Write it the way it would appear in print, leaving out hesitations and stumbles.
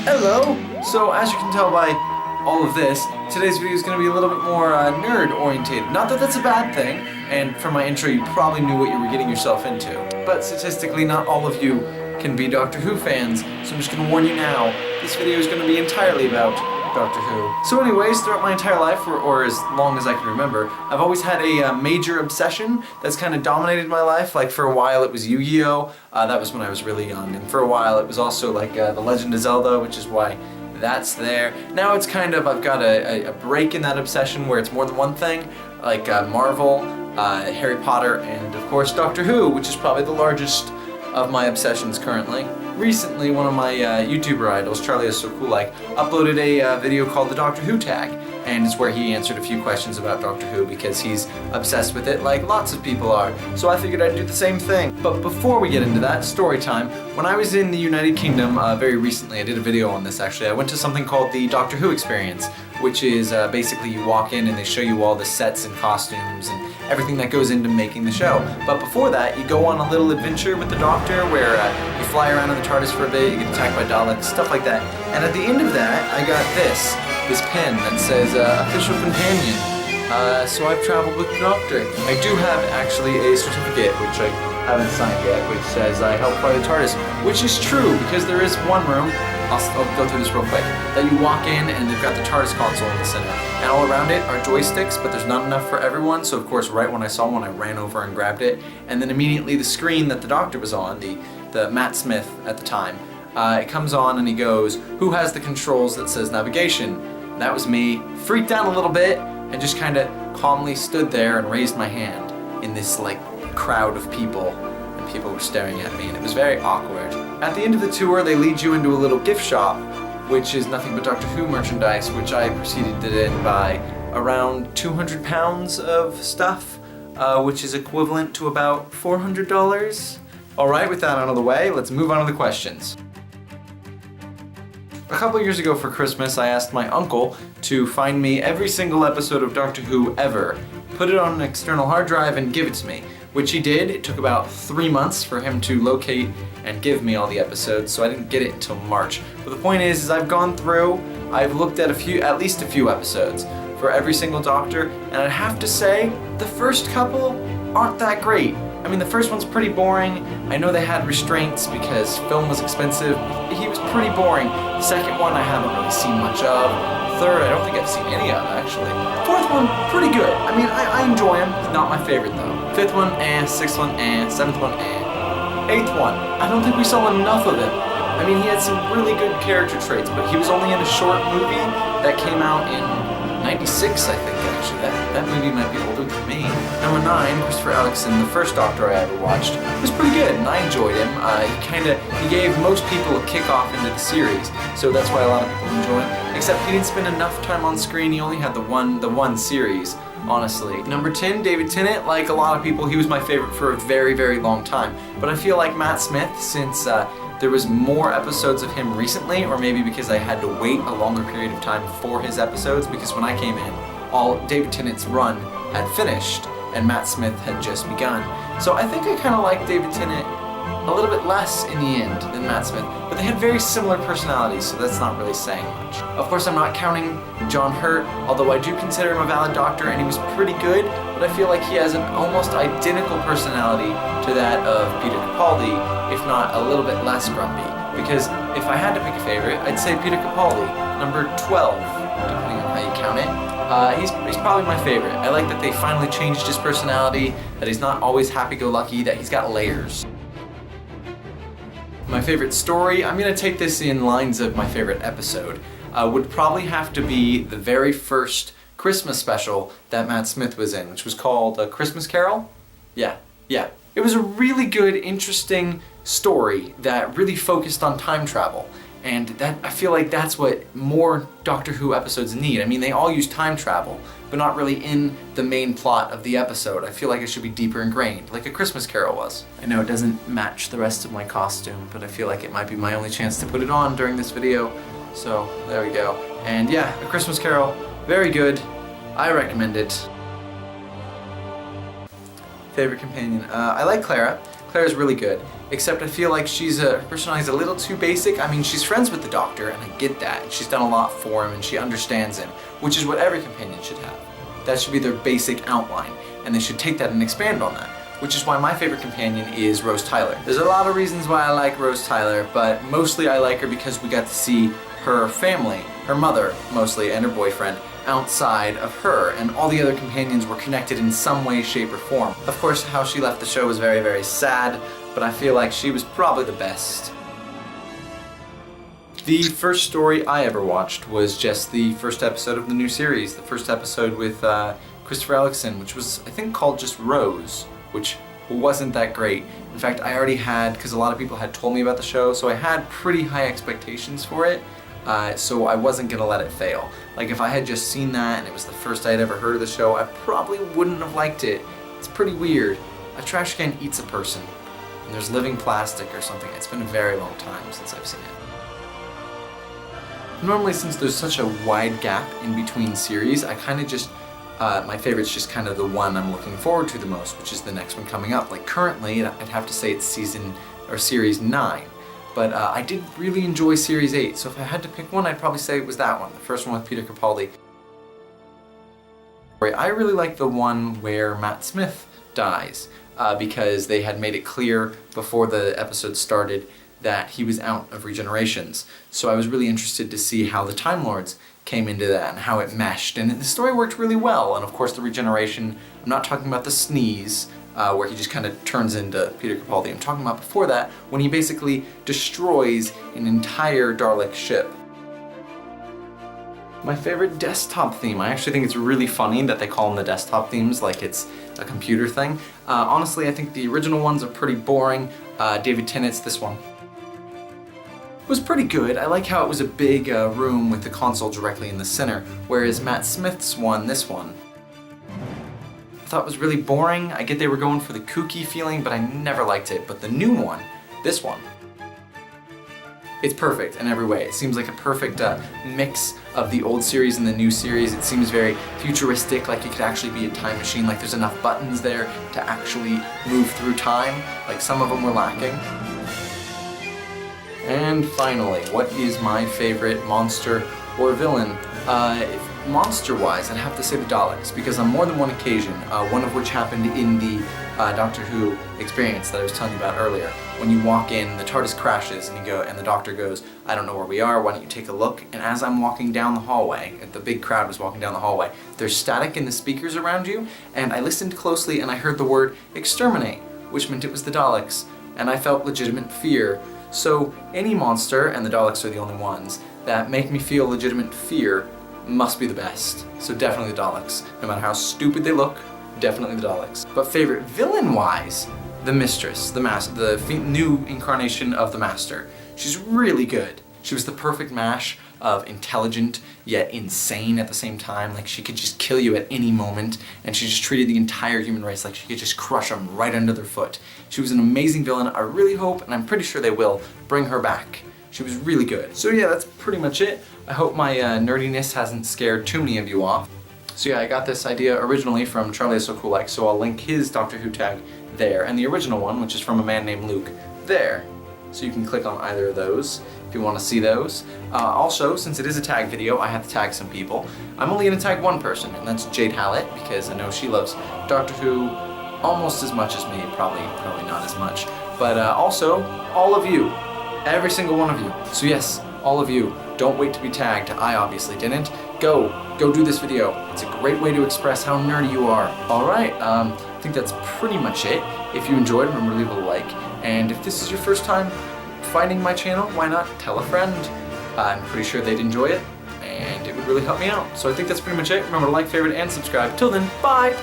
Hello! So as you can tell by all of this, today's video is going to be a little bit more nerd oriented. Not that that's a bad thing, and from my intro you probably knew what you were getting yourself into. But statistically not all of you can be Doctor Who fans, so I'm just going to warn you now, this video is going to be entirely about Doctor Who. So anyways, throughout my entire life, or as long as I can remember, I've always had a major obsession that's kind of dominated my life. Like for a while it was Yu-Gi-Oh! That was when I was really young, and for a while it was also like The Legend of Zelda, which is why that's there. Now it's kind of, I've got a break in that obsession where it's more than one thing, like Marvel, Harry Potter, and of course Doctor Who, which is probably the largest of my obsessions currently. Recently, one of my YouTuber idols, Charlie is So Cool Like, uploaded a video called the Doctor Who Tag, and it's where he answered a few questions about Doctor Who because he's obsessed with it like lots of people are. So I figured I'd do the same thing. But before we get into that, story time. When I was in the United Kingdom very recently, I did a video on this actually, I went to something called the Doctor Who Experience, which is basically you walk in and they show you all the sets and costumes and everything that goes into making the show. But before that, you go on a little adventure with the Doctor where you fly around in the TARDIS for a bit, you get attacked by Daleks, stuff like that. And at the end of that, I got this pen that says Official Companion. So I've traveled with the Doctor. I do have actually a certificate, which I haven't signed yet, which says I helped fly the TARDIS, which is true because there is one room, I'll go through this real quick, that you walk in and they've got the TARDIS console in the center. And all around it are joysticks, but there's not enough for everyone, so of course right when I saw one I ran over and grabbed it. And then immediately the screen that the Doctor was on, the Matt Smith at the time, it comes on and he goes, "Who has the controls that says navigation?" And that was me. Freaked out a little bit and just kind of calmly stood there and raised my hand in this like crowd of people. And people were staring at me and it was very awkward. At the end of the tour, they lead you into a little gift shop, which is nothing but Doctor Who merchandise, which I proceeded to then buy around 200 pounds of stuff, which is equivalent to about $400. Alright, with that out of the way, let's move on to the questions. A couple years ago for Christmas, I asked my uncle to find me every single episode of Doctor Who ever, put it on an external hard drive and give it to me, which he did. It took about 3 months for him to locate and give me all the episodes, so I didn't get it until March. But the point is I've gone through, I've looked at at least a few episodes for every single Doctor, and I'd have to say, the first couple aren't that great. I mean, the first one's pretty boring. I know they had restraints because film was expensive. He was pretty boring. The second one I haven't really seen much of. Third, I don't think I've seen any of, actually. Fourth one, pretty good. I mean, I enjoy him. He's not my favorite, though. Fifth one, Sixth one, Seventh one, Eighth one, I don't think we saw enough of him. I mean, he had some really good character traits, but he was only in a short movie that came out in '96, I think, actually. That movie might be older than me. Number 9, Christopher Eccleston, the first Doctor I ever watched, was pretty good, and I enjoyed him. He gave most people a kickoff into the series, so that's why a lot of people enjoy him. Except he didn't spend enough time on screen. He only had the one series, honestly. Number 10, David Tennant. Like a lot of people, he was my favorite for a very, very long time. But I feel like Matt Smith, since there was more episodes of him recently, or maybe because I had to wait a longer period of time for his episodes, because when I came in, all David Tennant's run had finished and Matt Smith had just begun. So I think I kind of like David Tennant a little bit less in the end than Matt Smith, but they had very similar personalities, so that's not really saying much. Of course, I'm not counting John Hurt, although I do consider him a valid Doctor and he was pretty good, but I feel like he has an almost identical personality to that of Peter Capaldi, if not a little bit less grumpy. Because if I had to pick a favorite, I'd say Peter Capaldi, number 12, depending on how you count it. He's probably my favorite. I like that they finally changed his personality, that he's not always happy-go-lucky, that he's got layers. My favorite story, I'm going to take this in lines of my favorite episode, would probably have to be the very first Christmas special that Matt Smith was in, which was called A Christmas Carol? Yeah. It was a really good, interesting story that really focused on time travel. And that I feel like that's what more Doctor Who episodes need. I mean, they all use time travel, but not really in the main plot of the episode. I feel like it should be deeper ingrained, like A Christmas Carol was. I know it doesn't match the rest of my costume, but I feel like it might be my only chance to put it on during this video. So, there we go. And yeah, A Christmas Carol, very good. I recommend it. Favorite companion? I like Clara. Clara's really good. except I feel like her personality is a little too basic. I mean, she's friends with the Doctor, and I get that. She's done a lot for him, and she understands him, which is what every companion should have. That should be their basic outline, and they should take that and expand on that, which is why my favorite companion is Rose Tyler. There's a lot of reasons why I like Rose Tyler, but mostly I like her because we got to see her family, her mother mostly, and her boyfriend, outside of her, and all the other companions were connected in some way, shape, or form. Of course, how she left the show was very, very sad, but I feel like she was probably the best. The first story I ever watched was just the first episode of the new series, the first episode with Christopher Eccleston, which was, I think, called just Rose, which wasn't that great. In fact, I already had, because a lot of people had told me about the show, so I had pretty high expectations for it. So I wasn't gonna let it fail. Like, if I had just seen that and it was the first I had ever heard of the show, I probably wouldn't have liked it. It's pretty weird. A trash can eats a person, and there's living plastic or something. It's been a very long time since I've seen it. Normally, since there's such a wide gap in between series, I kind of just, my favorite's just kind of the one I'm looking forward to the most, which is the next one coming up. Like, currently, I'd have to say it's series 9. But I did really enjoy Series 8, so if I had to pick one, I'd probably say it was that one, the first one with Peter Capaldi. I really like the one where Matt Smith dies, because they had made it clear before the episode started that he was out of regenerations. So I was really interested to see how the Time Lords came into that and how it meshed, and the story worked really well. And of course the regeneration, I'm not talking about the sneeze, where he just kind of turns into Peter Capaldi. I'm talking about before that, when he basically destroys an entire Dalek ship. My favorite desktop theme, I actually think it's really funny that they call them the desktop themes like it's a computer thing. Honestly, I think the original ones are pretty boring. David Tennant's this one was pretty good. I like how it was a big room with the console directly in the center, whereas Matt Smith's one, this one, I thought it was really boring. I get they were going for the kooky feeling, but I never liked it. But the new one, this one, it's perfect in every way. It seems like a perfect mix of the old series and the new series. It seems very futuristic, like it could actually be a time machine, like there's enough buttons there to actually move through time, like some of them were lacking. And finally, what is my favorite monster or villain? Monster-wise, I'd have to say the Daleks, because on more than one occasion, one of which happened in the Doctor Who experience that I was telling you about earlier. When you walk in, the TARDIS crashes, and the Doctor goes, "I don't know where we are, why don't you take a look?" And as I'm walking down the hallway, the big crowd was walking down the hallway, there's static in the speakers around you, and I listened closely and I heard the word "exterminate," which meant it was the Daleks, and I felt legitimate fear. So any monster, and the Daleks are the only ones, that make me feel legitimate fear must be the best. So definitely the Daleks. No matter how stupid they look, definitely the Daleks. But favorite villain-wise, the Mistress, the new incarnation of the Master. She's really good. She was the perfect mash of intelligent yet insane at the same time. Like, she could just kill you at any moment, and she just treated the entire human race like she could just crush them right under their foot. She was an amazing villain. I really hope, and I'm pretty sure they will, bring her back. She was really good. So yeah, that's pretty much it. I hope my nerdiness hasn't scared too many of you off. So yeah, I got this idea originally from Charlie is So Cool Like, so I'll link his Doctor Who tag there, and the original one, which is from a man named Luke, there. So you can click on either of those if you want to see those. Also, since it is a tag video, I have to tag some people. I'm only going to tag one person, and that's Jade Hallett, because I know she loves Doctor Who almost as much as me, probably not as much. But also, all of you. Every single one of you. So yes, all of you, don't wait to be tagged. I obviously didn't. Go do this video. It's a great way to express how nerdy you are. Alright, I think that's pretty much it. If you enjoyed, remember to leave a like. And if this is your first time finding my channel, why not tell a friend? I'm pretty sure they'd enjoy it, and it would really help me out. So I think that's pretty much it. Remember to like, favorite, and subscribe. Till then, bye!